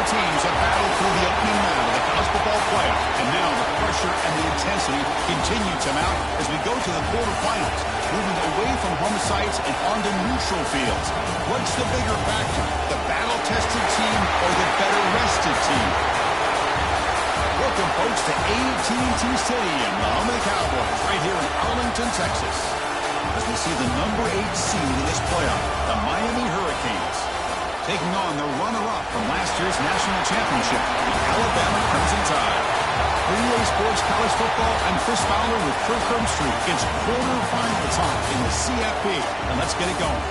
teams have battled through the opening round of the college football playoff, and now the pressure and the intensity continue to mount as we go to the quarterfinals, moving away from home sites and onto neutral fields. What's the bigger factor, the battle-tested team or the better-rested team? Welcome, folks, to AT&T Stadium, the home of the Cowboys, right here in Arlington, Texas, as we see the number 8 seed in this playoff, the Miami Hurricanes, taking on the runner-up from last year's national championship, the Alabama Crimson Tide. For EA Sports College Football, I'm Chris Fowler with Kirk Herbstreit. It's quarterfinal time in the CFP, and let's get it going.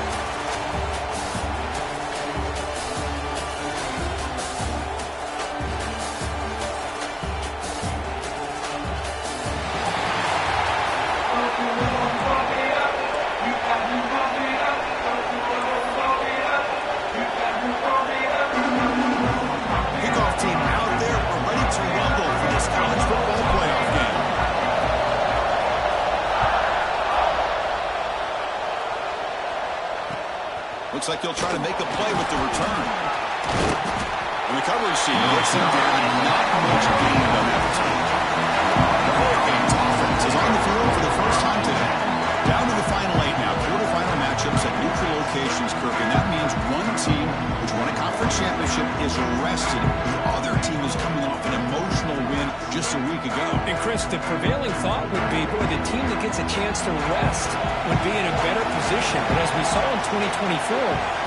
Looks like he'll try to make a play with the return. The recovery sheet gets him down and not much gained on that return. The Hurricanes offense is on the field for the first time today. Down to the final 8 now. Quarterfinal matchups at neutral locations, Kirk, and that means one team which won a conference championship is rested. The other team is coming off an emotional win just a week ago. And Chris, the prevailing thought would be, boy, the team that gets a chance to rest would be in a better position. But as we saw in 2024,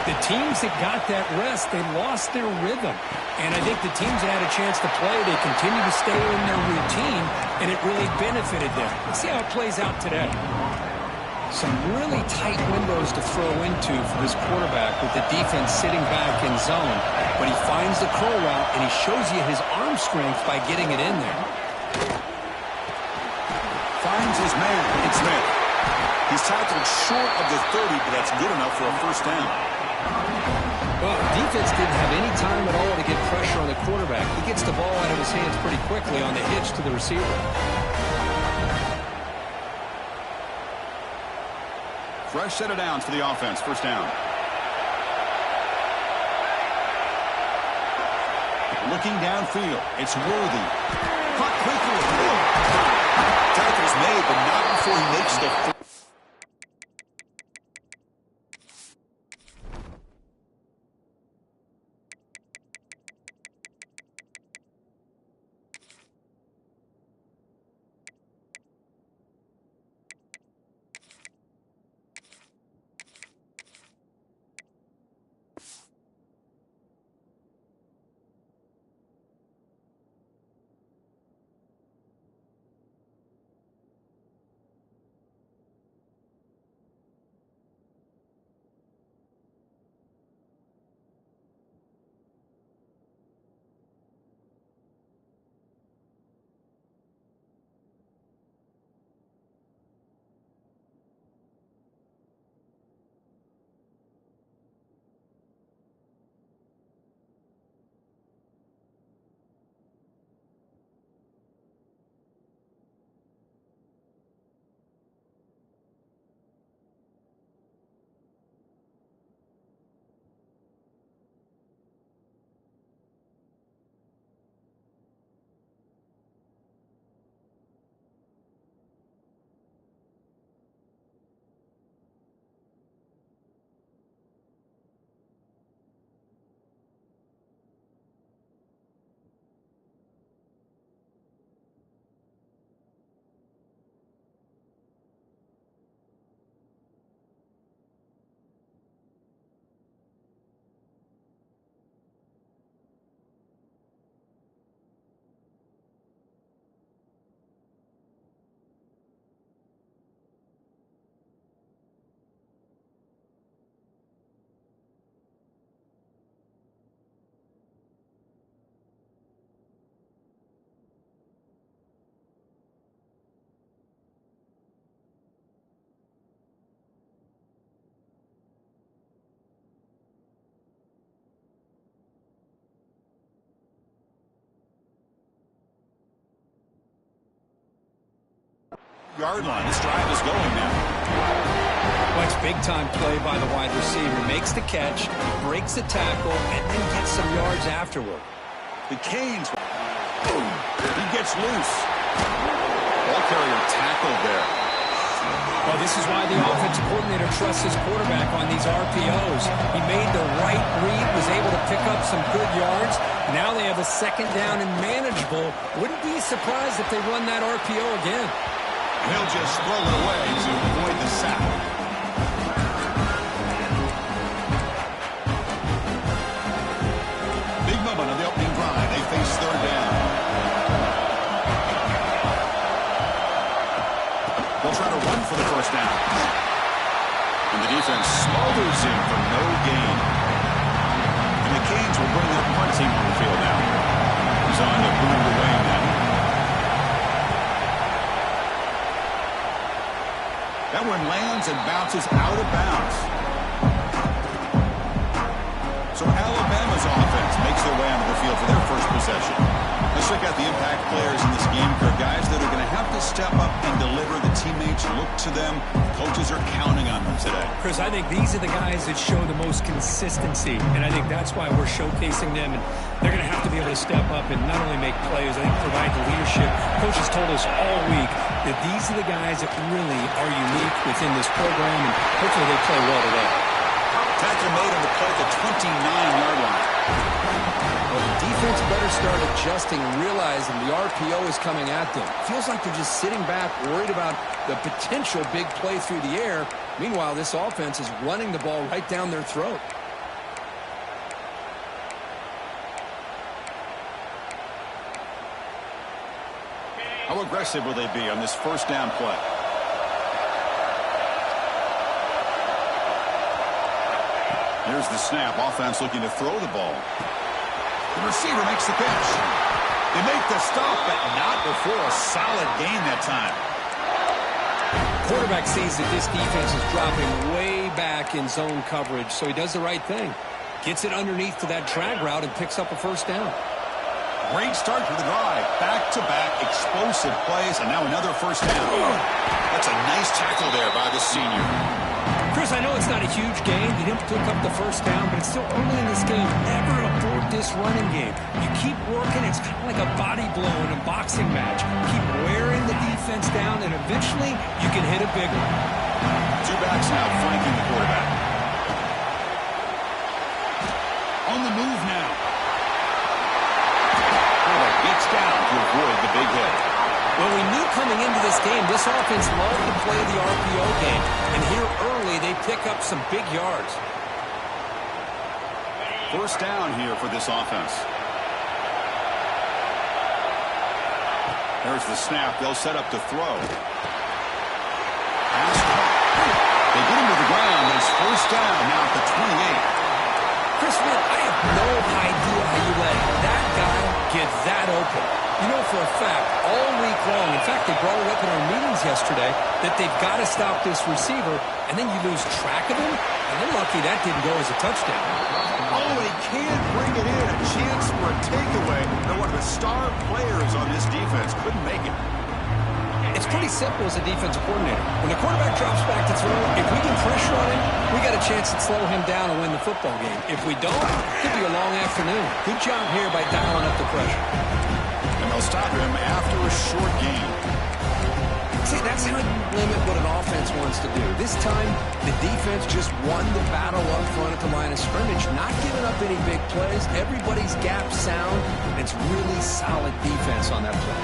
the teams that got that rest, they lost their rhythm. And I think the teams that had a chance to play, they continue to stay in their routine, and it really benefited them. Let's see how it plays out today. Some really tight windows to throw into for this quarterback with the defense sitting back in zone. But he finds the curl route, and he shows you his arm strength by getting it in there. Finds his man. It's Smith. He's tackled short of the 30, but that's good enough for a first down. Well, defense didn't have any time at all to get pressure on the quarterback. He gets the ball out of his hands pretty quickly on the hitch to the receiver. Fresh set of downs for the offense. First down. Looking downfield. It's Worthy. Caught quickly. Tackle's made, but not before he makes the... Yard line. This drive is going now. Well, it's big-time play by the wide receiver. Makes the catch, breaks the tackle, and then gets some yards afterward. The Canes. He gets loose. Ball carrier tackled there. Well, this is why the offensive coordinator trusts his quarterback on these RPOs. He made the right read, was able to pick up some good yards. Now they have a second down and manageable. Wouldn't be surprised if they run that RPO again. He'll just throw it away to avoid the sack. Big moment of the opening drive. They face third down. They'll try to run for the first down. And the defense smothers him for no gain. And the Canes will bring their punt team on the field now. He's on to move away now. That one lands and bounces out of bounds. So Alabama's offense makes their way onto the field for their first possession. Let's check out the impact players in this game. There are guys that are going to have to step up and deliver. The teammates look to them. Coaches are counting on them today. Chris, I think these are the guys that show the most consistency, and I think that's why we're showcasing them. And they're going to have to be able to step up and not only make plays, I think provide the leadership. Coaches told us all week that these are the guys that really are unique within this program, and hopefully they play well today. Tackle made on the play at the 29-yard line. Well, the defense better start adjusting and realizing the RPO is coming at them. Feels like they're just sitting back, worried about the potential big play through the air. Meanwhile, this offense is running the ball right down their throat. How aggressive will they be on this first down play? Here's the snap. Offense looking to throw the ball. The receiver makes the catch. They make the stop, but not before a solid gain that time. Quarterback sees that this defense is dropping way back in zone coverage, so he does the right thing. Gets it underneath to that drag route and picks up a first down. Great start to the drive. Back-to-back explosive plays, and now another first down. That's a nice tackle there by the senior. Chris, I know it's not a huge game. He didn't pick up the first down, but it's still early in this game. Never abort this running game. You keep working. It's kind of like a body blow in a boxing match. Keep wearing the defense down, and eventually you can hit a big one. Two backs now flanking the quarterback. On the move now. Quarterback gets down to avoid the big hit. Well, we knew coming into this game, this offense loved to play the RPO game. And here early, they pick up some big yards. First down here for this offense. There's the snap. They'll set up to throw. Pass caught. They get him to the ground, but it's first down now at the 28. Chris, man, I have no idea how you let that guy get that open. You know for a fact, all week long, in fact, they brought it up in our meetings yesterday, that they've got to stop this receiver, and then you lose track of him, and they're lucky that didn't go as a touchdown. Oh, they can't bring it in. A chance for a takeaway. They're one of the star players on this defense. Couldn't make it. It's pretty simple as a defensive coordinator. When the quarterback drops back to throw, if we can pressure on him, we got a chance to slow him down and win the football game. If we don't, it could be a long afternoon. Good job here by dialing up the pressure. And they'll stop him after a short game. See, that's how you limit what an offense wants to do. This time, the defense just won the battle up front at the line of scrimmage, not giving up any big plays. Everybody's gap sound, and it's really solid defense on that play.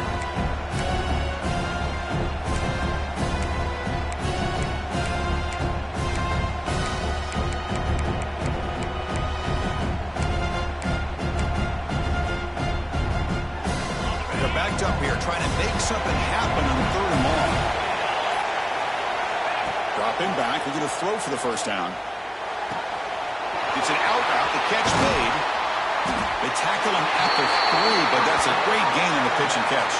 Up here trying to make something happen on third and long. Dropping back. They're going to throw for the first down. It's an out route. The catch made. They tackle him at the 3, but that's a great gain in the pitch and catch.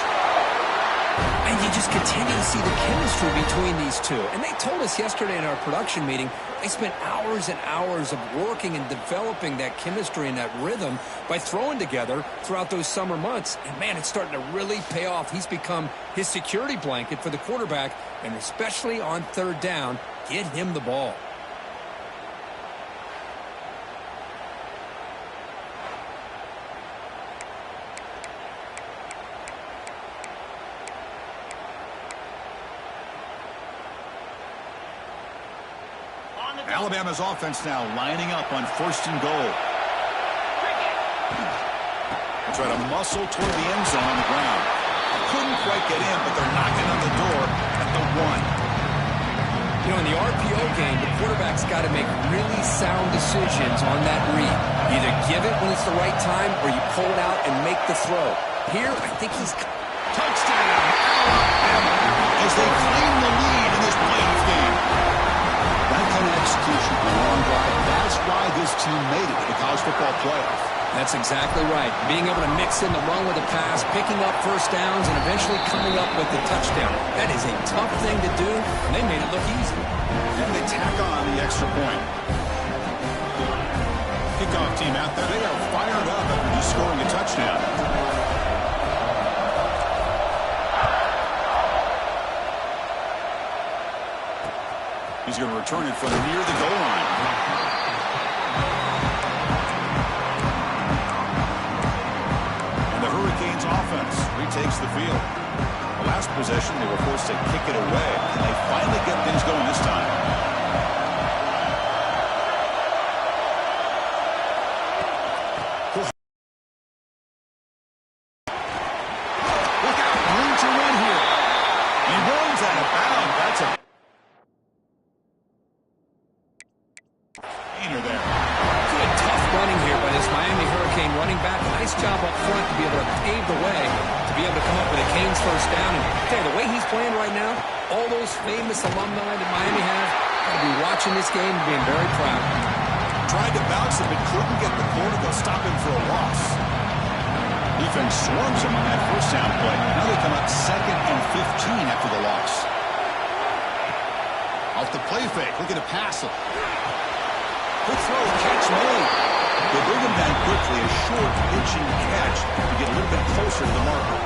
And you just continue to see the chemistry between these two. And they told us yesterday in our production meeting, they spent hours and hours of working and developing that chemistry and that rhythm by throwing together throughout those summer months. And, man, it's starting to really pay off. He's become his security blanket for the quarterback, and especially on third down, get him the ball. Alabama's offense now lining up on 1st and goal. They try to muscle toward the end zone on the ground. Couldn't quite get in, but they're knocking on the door at the 1. You know, in the RPO game, the quarterback's got to make really sound decisions on that read. Either give it when it's the right time or you pull it out and make the throw. Here, I think he's... Touchdown, Alabama, as they claim the lead in this playoff game. That kind of execution on a long drive, that's why this team made it to the college football playoff. That's exactly right. Being able to mix in the run with a pass, picking up first downs, and eventually coming up with the touchdown. That is a tough thing to do, and they made it look easy. And they tack on the extra point. Kickoff team out there, they are fired up after just scoring a touchdown. He's going to return it from near the goal line. Hurricanes offense retakes the field. The last possession, they were forced to kick it away, and they finally get things going this time. Look out, room to run here. He runs out of bounds. That's a gainer there. Good, tough running here by this Miami Hurricane running back. Nice job up front to be able to pave the way, to be able to come up with a Canes first down. And tell you, the way he's playing right now, all those famous alumni that Miami have, got to be watching this game and being very proud. Tried to bounce him, but couldn't get the corner to stop him for a loss. Defense swarms him on that first down play. Now they come up 2nd and 15 after the loss. Off the play fake, looking to pass him. Good throw, catch made. They bring him down quickly, a short pitching catch to get a little bit closer to the marker.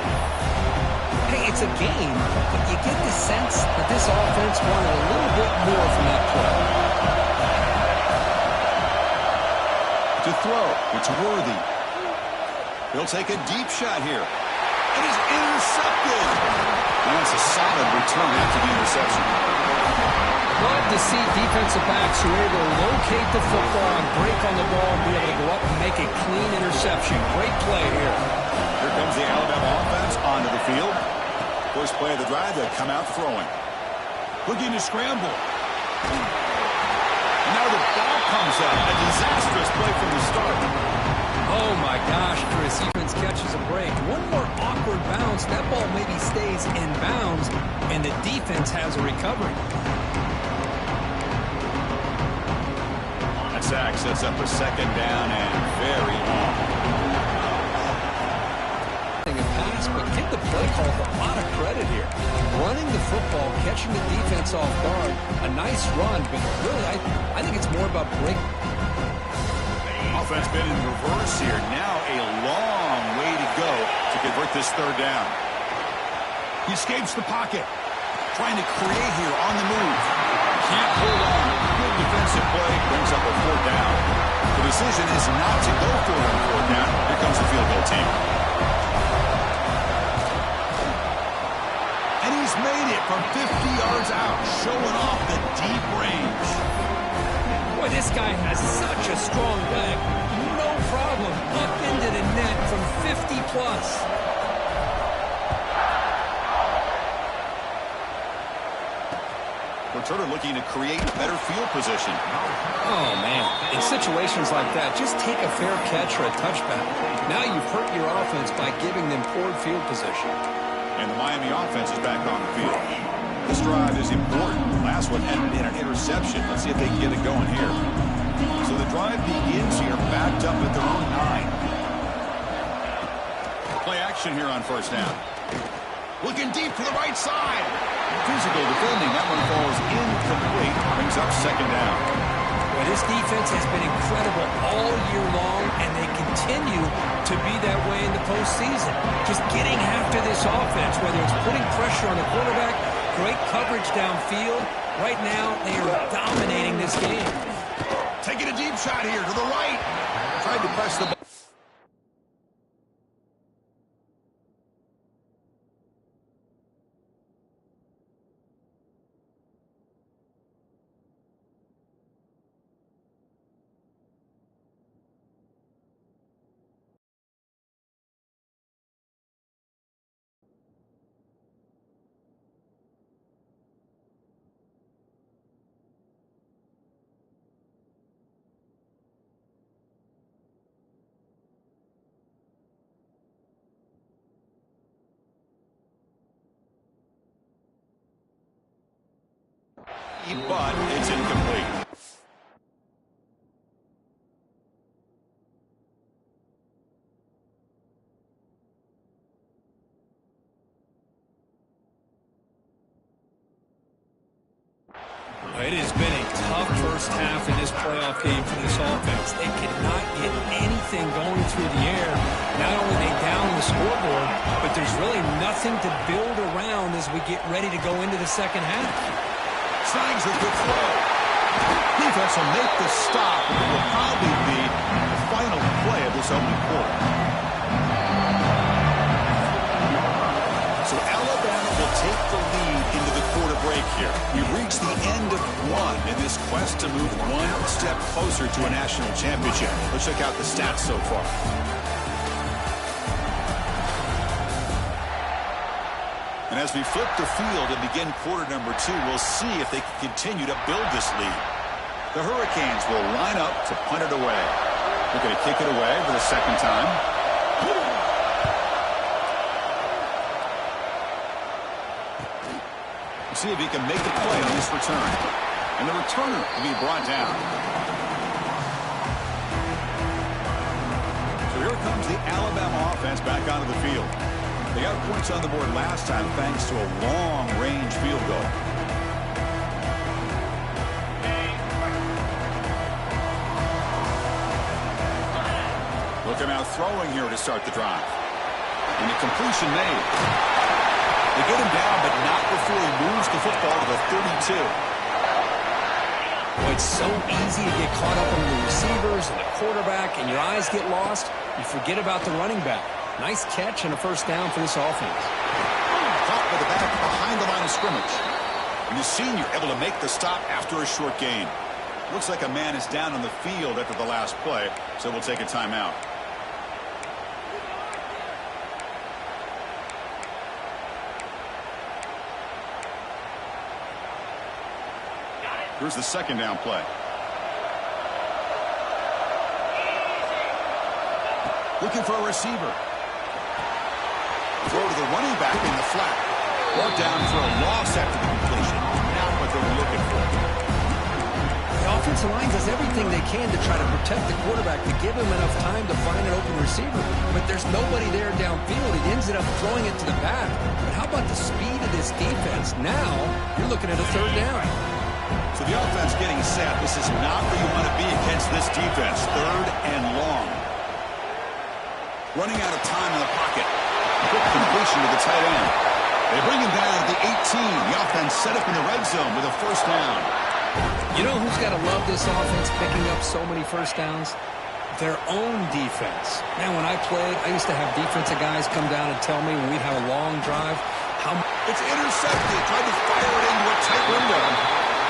Hey, it's a game, but you get the sense that this offense wanted a little bit more from that play. To throw, it's Worthy. He'll take a deep shot here. It is intercepted. And that's a solid return after the interception. Love to see defensive backs who are able to locate the football and break on the ball and be able to go up and make a clean interception. Great play here. Here comes the Alabama offense onto the field. First play of the drive, they come out throwing. Looking to scramble. And now the ball comes up. A disastrous play from the start. Oh my gosh, Chris. Defense catches a break. One more awkward bounce. That ball maybe stays in bounds, and the defense has a recovery. That sack sets up a 2nd down and very long. But give the play call a lot of credit here. Running the football, catching the defense off guard, a nice run, but really I think it's more about break. Offense been in reverse here. Now a long way to go to convert this 3rd down. He escapes the pocket. Trying to create here on the move. Can't hold on. Good defensive play. Brings up a 4th down. The decision is not to go for it on 4th down. Here comes the field goal team. And he's made it from 50 yards out, showing off the deep range. Boy, this guy has such a strong leg. No problem. Up into the net from 50 plus. Returner looking to create better field position. Oh, man. In situations like that, just take a fair catch or a touchback. Now you've hurt your offense by giving them poor field position. And the Miami offense is back on the field. This drive is important. The last one ended in an interception. Let's see if they can get it going here. So the drive begins here, backed up at their own 9. Play action here on 1st down. Looking deep to the right side. Physical defending. That one falls incomplete. Brings up 2nd down. Well, this defense has been incredible all year long, and they continue to be that way in the postseason. Just getting after this offense, whether it's putting pressure on the quarterback, great coverage downfield. Right now, they are dominating this game. Taking a deep shot here to the right. Tried to press the ball. but it's incomplete. It has been a tough first half in this playoff game for this offense. They cannot get anything going through the air. Not only are they down the scoreboard, but there's really nothing to build around as we get ready to go into the second half. Signs a good throw. Defense will make the stop, and it will probably be the final play of this opening quarter. So Alabama will take the lead into the quarter break here. We've reached the end of one in this quest to move one step closer to a national championship. Let's check out the stats so far. And as we flip the field and begin quarter number 2, we'll see if they can continue to build this lead. The Hurricanes will line up to punt it away. They're going to kick it away for the second time. See if he can make a play on this return. And the returner will be brought down. So here comes the Alabama offense back onto the field. They got points on the board last time thanks to a long-range field goal. Look him out throwing here to start the drive. And the completion made. They get him down, but not before he moves the football to the 32. Well, it's so easy to get caught up on the receivers and the quarterback, and your eyes get lost. You forget about the running back. Nice catch and a first down for this offense. Caught with the back behind the line of scrimmage. And the senior able to make the stop after a short gain. Looks like a man is down on the field after the last play, so we'll take a timeout. Here's the second down play. Looking for a receiver. Throw to the running back in the flat. Brought down for a loss after the completion. Not what they were looking for. The offensive line does everything they can to try to protect the quarterback, to give him enough time to find an open receiver. But there's nobody there downfield. He ends up throwing it to the back. But how about the speed of this defense? Now you're looking at a third down. So the offense getting set. This is not where you want to be against this defense. Third and long. Running out of time in the pocket. Quick completion to the tight end. They bring him down at the 18. The offense set up in the red zone with a first down. You know who's got to love this offense picking up so many first downs? Their own defense. Man, when I played, I used to have defensive guys come down and tell me when we'd have a long drive how... It's intercepted. Tried to fire it into a tight window.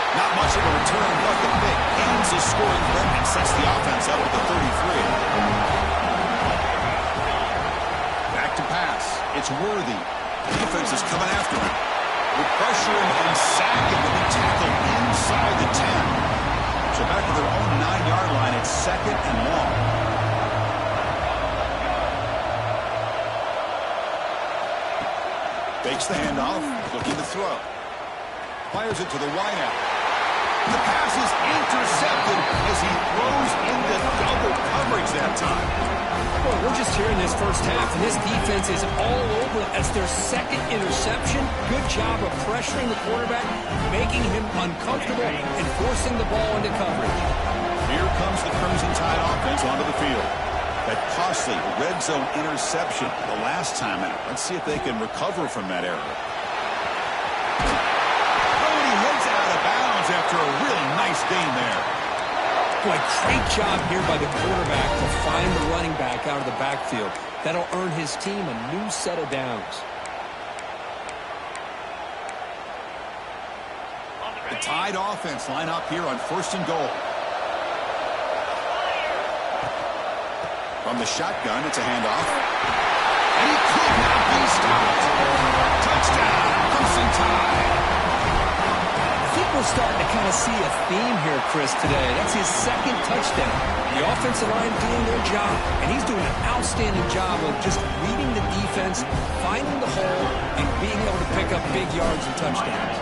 Not much of a return, but the pick ends the scoring threat and sets the offense up at the 33. Back to pass. It's Worthy. Defense is coming after him. With pressure and sacking will be tackled inside the 10. So back to their own 9-yard line, it's second and long. Fakes the handoff, looking to throw. Fires it to the wideout. The pass is intercepted as he throws into double coverage that time. Well, we're just here in this first half, and this defense is all over it. That's their second interception. Good job of pressuring the quarterback, making him uncomfortable, and forcing the ball into coverage. Here comes the Crimson Tide offense onto the field. That costly red zone interception the last time out. Let's see if they can recover from that error. After a really nice game there. Boy, great job here by the quarterback to find the running back out of the backfield. That'll earn his team a new set of downs. The Tide offense line up here on first and goal. From the shotgun, it's a handoff. And he could not be stopped. Touchdown, Crimson Tide. I think we're starting to kind of see a theme here, Chris, today. That's his second touchdown. The offensive line doing their job, and he's doing an outstanding job of just reading the defense, finding the hole, and being able to pick up big yards and touchdowns.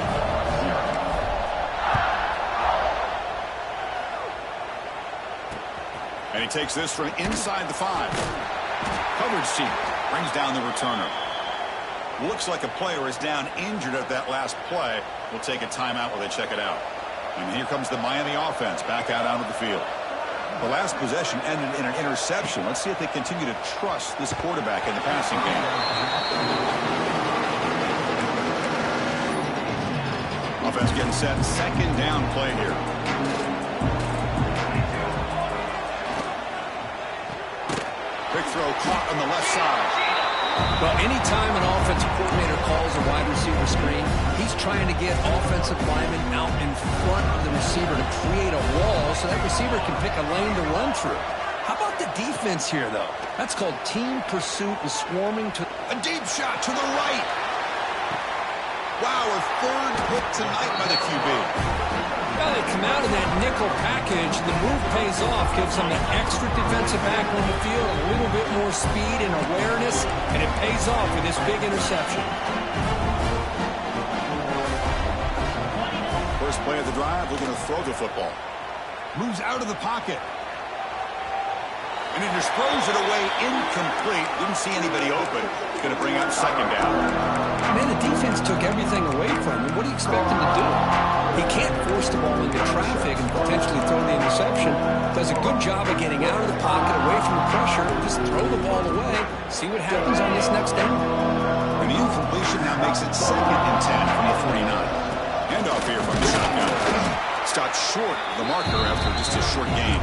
he takes this from inside the 5. Coverage team brings down the returner. Looks like a player is down injured at that last play. We'll take a timeout while they check it out. And here comes the Miami offense back out onto the field. The last possession ended in an interception. Let's see if they continue to trust this quarterback in the passing game. Offense getting set. Second down play here. Quick throw caught on the left side. Well, anytime an offensive coordinator calls a wide receiver screen, he's trying to get offensive linemen out in front of the receiver to create a wall so that receiver can pick a lane to run through. How about the defense here, though? That's called team pursuit and swarming to... A deep shot to the right. Wow, a third hit tonight by the QB. Well, they come out of that nickel package. The move pays off, gives them an extra defensive back on the field, a little bit more speed and awareness, and it pays off with this big interception. First play of the drive, looking to throw the football. Moves out of the pocket. And he just throws it away incomplete. Didn't see anybody open. It's going to bring up second down. Man, the defense took everything away from him. What do you expect him to do? He can't force the ball into traffic and potentially throw the interception. Does a good job of getting out of the pocket, away from the pressure. Just throw the ball away. See what happens on this next down. And the incompletion now makes it 2nd and 10 from the 49. Handoff here from the shotgun. Stopped short of the marker after just a short gain.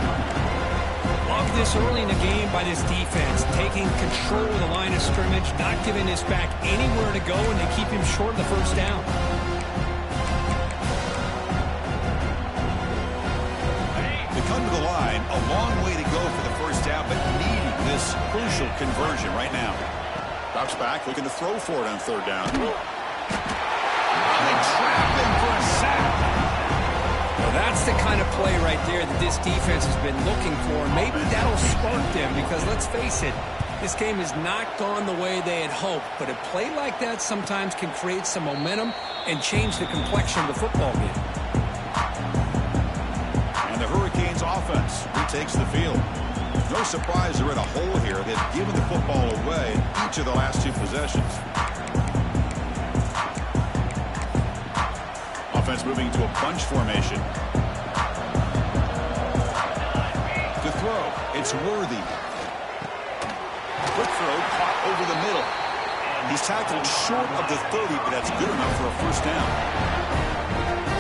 Love this early in the game by this defense, taking control of the line of scrimmage, not giving this back anywhere to go, and they keep him short of the first down. They come to the line, a long way to go for the first down, but needing this crucial conversion right now. Drops back, looking to throw for it on third down. They trap him for a sack. Well, that's the kind of play right there that this defense has been looking for. Maybe that'll spark them because, let's face it, this game has not gone the way they had hoped. But a play like that sometimes can create some momentum and change the complexion of the football game. And the Hurricanes offense retakes the field. No surprise they're in a hole here. They've given the football away in each of the last 2 possessions. Offense moving to a bunch formation. To throw, it's Worthy. Quick throw, caught over the middle. He's tackled short of the 30, but that's good enough for a first down.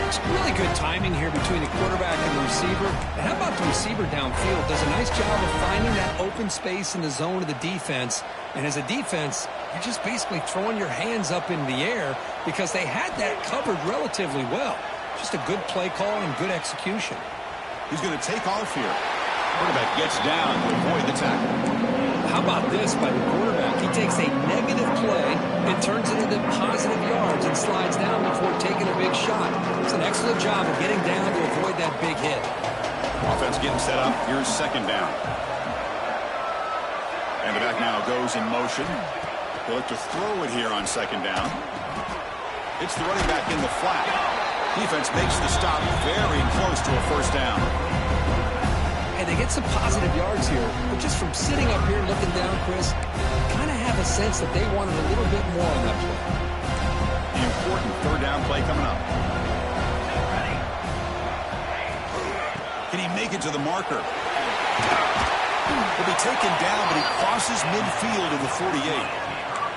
It's really good timing here between the quarterback and the receiver. And how about the receiver downfield? Does a nice job of finding that open space in the zone of the defense. And as a defense, you're just basically throwing your hands up in the air because they had that covered relatively well. Just a good play call and good execution. He's going to take off here. Quarterback gets down to avoid the tackle. How about this by the quarterback? He takes a negative play and turns it into positive yards and slides down before taking a big shot. It's an excellent job of getting down to avoid that big hit. Offense getting set up. Here's second down. And the back now goes in motion. He'll look to throw it here on second down. It's the running back in the flat. Defense makes the stop very close to a first down. And they get some positive yards here, but just from sitting up here looking down, Chris, kind of have a sense that they wanted a little bit more on that play. The important third down play coming up. Can he make it to the marker? He'll be taken down, but he crosses midfield to the 48.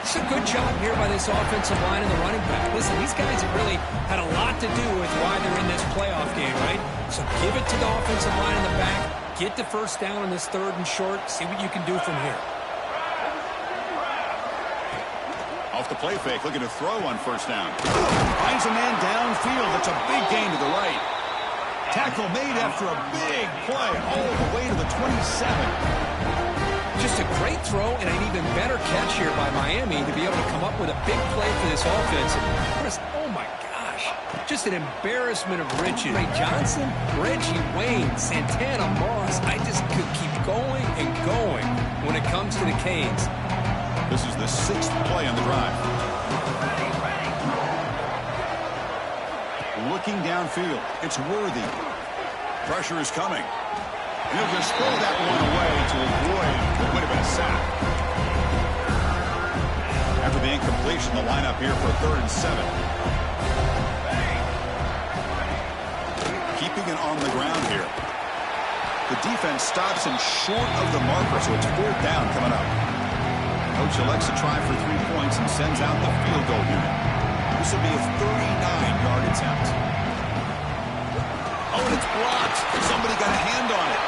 It's a good job here by this offensive line and the running back. Listen, these guys have really had a lot to do with why they're in this playoff game, right? So give it to the offensive line in the back. Get the first down in this third and short. See what you can do from here. Off the play fake, looking to throw on first down. Finds a man downfield. That's a big gain to the right. Tackle made after a big play all the way to the 27. Just a great throw and an even better catch here by Miami to be able to come up with a big play for this offense. And oh my gosh, just an embarrassment of riches. Ray Johnson, Reggie Wayne, Santana Moss. I just could keep going and going when it comes to the Canes. This is the 6th play on the drive. Looking downfield, it's Worthy. Pressure is coming. And he'll just throw that one away to avoid what would have been a sack. After the incompletion, the lineup here for 3rd and 7. Keeping it on the ground here. The defense stops him short of the marker, so it's 4th down coming up. Coach elects to try for 3 points and sends out the field goal unit. This will be a 39-yard attempt. Oh, and it's blocked. Somebody got a hand on it.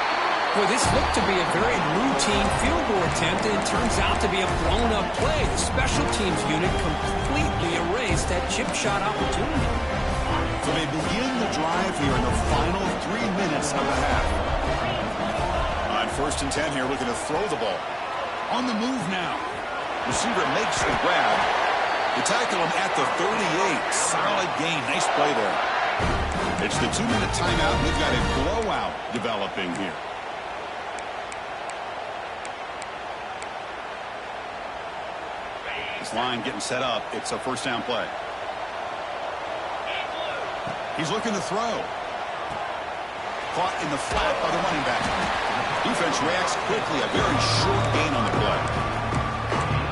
Well, this looked to be a very routine field goal attempt, and it turns out to be a blown-up play. The special teams unit completely erased that chip shot opportunity. So they begin the drive here in the final 3 minutes of the half. On 1st and 10 here, looking to throw the ball. On the move now. Receiver makes the grab. They tackle him at the 38. Solid gain. Nice play there. It's the 2-minute timeout. We've got a blowout developing here. This line getting set up. It's a 1st down play. He's looking to throw. Caught in the flat by the running back. Defense reacts quickly. A very short gain on the play.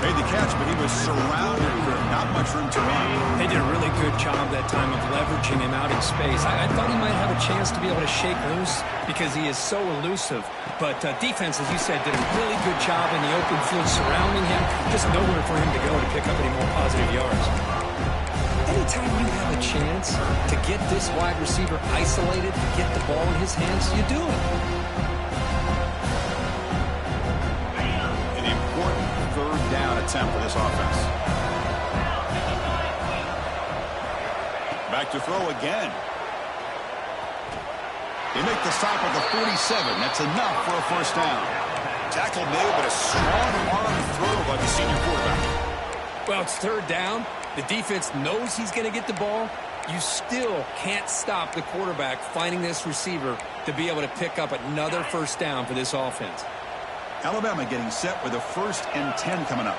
Made the catch, but he was surrounded with not much room to run. They did a really good job that time of leveraging him out in space. I thought he might have a chance to be able to shake loose because he is so elusive. But defense, as you said, did a really good job in the open field surrounding him. Just nowhere for him to go to pick up any more positive yards. Anytime you have a chance to get this wide receiver isolated, to get the ball in his hands, you do it. An important 3rd down attempt for this offense. Back to throw again. They make the stop at the 47. That's enough for a 1st down. Tackle made, but a strong arm throw by the senior quarterback. Well, it's 3rd down. The defense knows he's going to get the ball. You still can't stop the quarterback finding this receiver to be able to pick up another 1st down for this offense. Alabama getting set with a 1st and 10 coming up.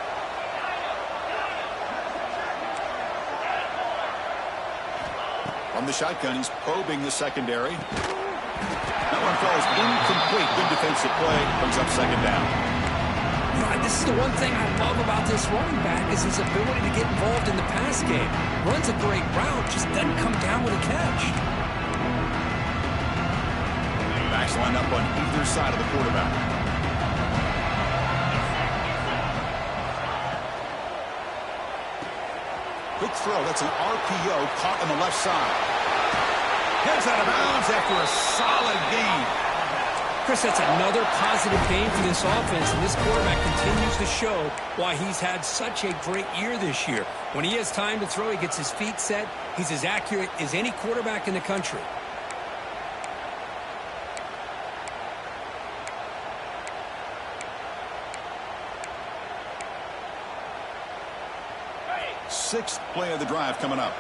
From the shotgun, he's probing the secondary. That one falls incomplete. Good defensive play. Brings up 2nd down. This is the one thing I love about this running back is his ability to get involved in the pass game. Runs a great route, just doesn't come down with a catch. Backs line up on either side of the quarterback. Quick throw. That's an RPO caught on the left side. Heads out of bounds after a solid gain. Chris, that's another positive game for this offense, and this quarterback continues to show why he's had such a great year this year. When he has time to throw, he gets his feet set. He's as accurate as any quarterback in the country. Sixth play of the drive coming up.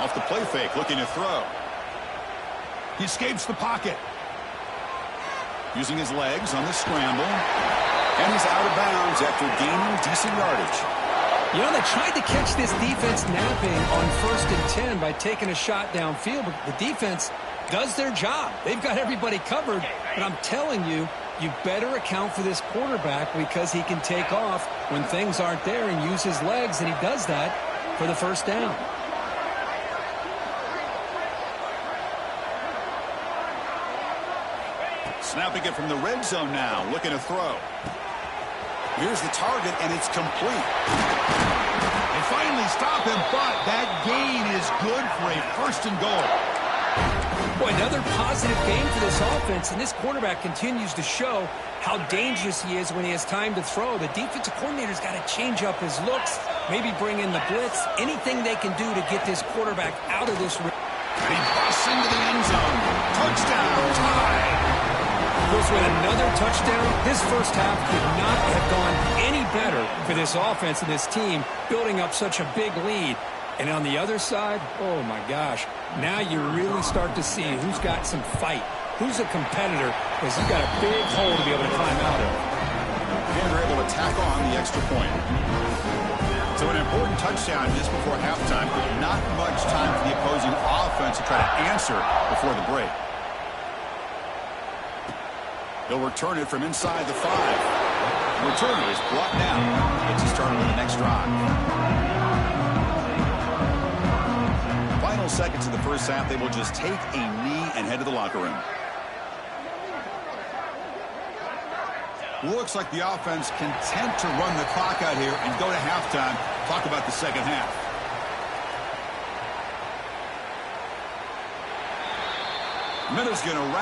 Off the play fake, looking to throw. He escapes the pocket. Using his legs on the scramble. And he's out of bounds after gaining decent yardage. You know, they tried to catch this defense napping on 1st and 10 by taking a shot downfield, but the defense does their job. They've got everybody covered, but I'm telling you, you better account for this quarterback because he can take off when things aren't there and use his legs, and he does that for the 1st down. Snapping it from the red zone now, looking to throw. Here's the target, and it's complete. They finally stop him, but that gain is good for a 1st and goal. Boy, another positive game for this offense, and this quarterback continues to show how dangerous he is when he has time to throw. The defensive coordinator's got to change up his looks, maybe bring in the blitz, anything they can do to get this quarterback out of this. And he busts into the end zone. Touchdown, tie. With another touchdown, this 1st half could not have gone any better for this offense and this team, building up such a big lead. And on the other side, oh my gosh, now you really start to see who's got some fight, who's a competitor, because you've got a big hole to be able to climb out of. And they're able to tack on the extra point. It's a So an important touchdown just before halftime, but not much time for the opposing offense to try to answer before the break. They'll return it from inside the 5. The returner is brought down. Gets you started on the next drive. Final seconds of the first half, they will just take a knee and head to the locker room. Looks like the offense content to run the clock out here and go to halftime. Talk about the second half. Minutes going to round.